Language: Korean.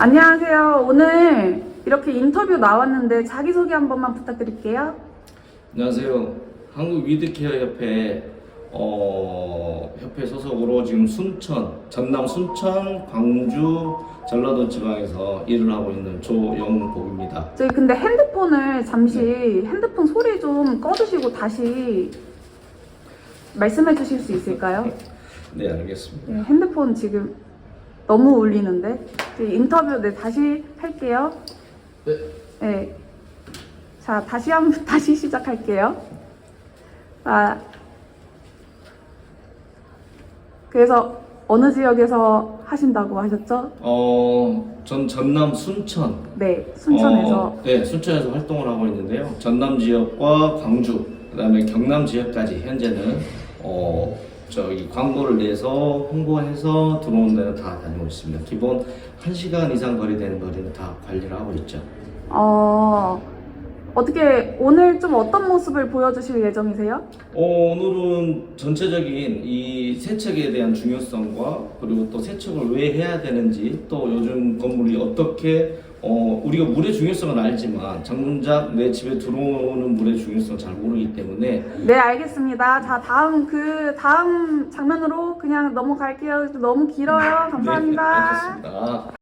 안녕하세요. 오늘 이렇게 인터뷰 나왔는데 자기소개 한 번만 부탁드릴게요. 안녕하세요. 한국 위드케어 협회 협회 소속으로 지금 전남 순천, 광주, 전라도 지방에서 일을 하고 있는 조영복입니다. 저희 근데 핸드폰을 잠시 핸드폰 소리 좀 꺼주시고 다시 말씀해 주실 수 있을까요? 네, 알겠습니다. 네, 핸드폰 지금 너무 울리는데. 인터뷰 다시 할게요. 네. 네. 자, 다시 시작할게요. 그래서 어느 지역에서 하신다고 하셨죠? 전 전남 순천. 네, 순천에서. 네, 순천에서 활동을 하고 있는데요. 전남 지역과 광주, 그다음에 경남 지역까지 현재는 저기 광고를 내서 홍보해서 들어오는 데는 다 다니고 있습니다. 기본 1시간 이상 거리되는 거리는 다 관리를 하고 있죠. 어떻게 오늘 좀 어떤 모습을 보여주실 예정이세요? 오늘은 전체적인 이 세척에 대한 중요성과 그리고 또 세척을 왜 해야 되는지, 또 요즘 건물이 어떻게 우리가 물의 중요성은 알지만 장문작 내 집에 들어오는 물의 중요성을 잘 모르기 때문에. 네, 알겠습니다. 자, 다음 장면으로 그냥 넘어갈게요. 너무 길어요. 감사합니다. 네, 알겠습니다.